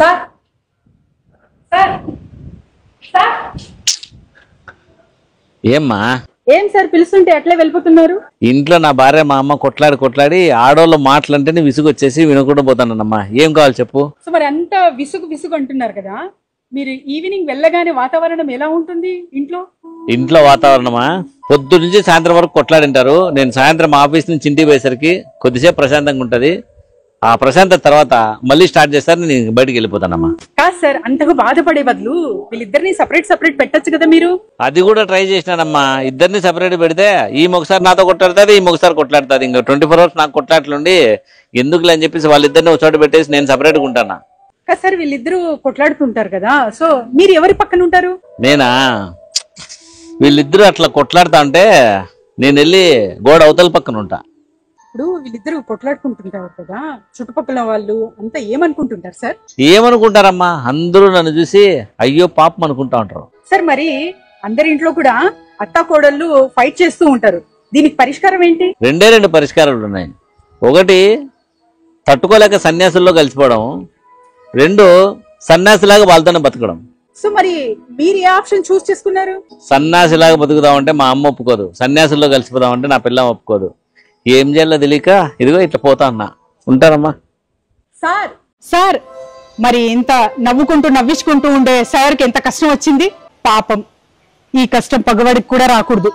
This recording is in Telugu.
సార్ సార్ సార్ ఏమ్మా? ఏం సార్ పిలుస్తుంటే ఎట్లా వెళ్ళిపోతున్నారు? ఇంట్లో నా భార్య మా అమ్మ కొట్లాడి ఆడోళ్ళ మాటలంటేనే విసుగు వచ్చేసి వినకుండా పోతానమ్మా. ఏం కావాలి చెప్పు. సో మరి అంత విసుగు అంటున్నారు కదా, మీరు ఈవినింగ్ వెళ్ళగానే వాతావరణం ఎలా ఉంటుంది ఇంట్లో వాతావరణమా? పొద్దు నుంచి సాయంత్రం వరకు కొట్లాడింటారు. నేను సాయంత్రం ఆఫీస్ నుంచి ఇంటికి పోయేసరికి కొద్దిసేపు ప్రశాంతంగా ఉంటది. ఆ ప్రశాంతత తర్వాత మళ్ళీ స్టార్ట్ చేస్తారు. నేను బయటికి వెళ్ళిపోతానమ్మా. కాదు సార్, అంతకు బాధపడే బదులు వీళ్ళిద్దరిని సపరేట్ పెట్టచ్చు కదా మీరు. అది కూడా ట్రై చేసినానమ్మా. ఇద్దరిని సపరేట్ పెడితే ఈ ఒకసారి నాతో కొట్లాడుతుంది, ఈ ఒకసారి కొట్లాడుతుంది. ఇంకా 24 hours నాకు కొట్లాట్లుండి ఎందుకులే అని చెప్పేసి వాళ్ళిద్దరిని ఒక చోట పెట్టేసి నేను సపరేట్గా ఉంటానా. కదా సార్, వీళ్ళిద్దరూ కొట్లాడుతుంటారు కదా, సో మీరు ఎవరి పక్కన ఉంటారు? నేనా? వీళ్ళిద్దరూ అట్లా కొట్లాడుతా ఉంటే నేను వెళ్ళి గోడ అవతల పక్కన ఉంటా. ఇప్పుడు వీళ్ళిద్దరూ కొట్లాడుకుంటుంటారు కదా, చుట్టుపక్కల వాళ్ళు అంతా ఏమనుకుంటుంటారు సార్? ఏమనుకుంటారమ్మా, అందరూ నన్ను చూసి అయ్యో పాపం అనుకుంటా ఉంటారు. సార్ మరి అందరి ఇంట్లో కూడా అత్తా కోడళ్ళు ఫైట్ చేస్తూ ఉంటారు, దీనికి పరిష్కారం ఏంటి? రెండు పరిష్కారాలు ఉన్నాయి. ఒకటి తట్టుకోలేక సన్యాసుల్లో కలిసిపోవడం, రెండు సన్యాసిలాగా వాళ్ళతోనే బతకడం. సో మరి మీరు ఏ ఆప్షన్ చూస్ చేసుకున్నారు? సన్యాసిలాగా బతుకుదామంటే మా అమ్మ ఒప్పుకోదు, సన్యాసుల్లో కలిసిపోదామంటే నా పిల్ల ఒప్పుకోదు. ఏం చేయాలో తెలియక ఇదిగో ఇట్లా పోతా అన్నా. ఉంటానమ్మా. సార్ మరి ఇంత నవ్వుకుంటూ ఉండే సార్కి ఎంత కష్టం వచ్చింది పాపం. ఈ కష్టం పగవాడికి కూడా రాకూడదు.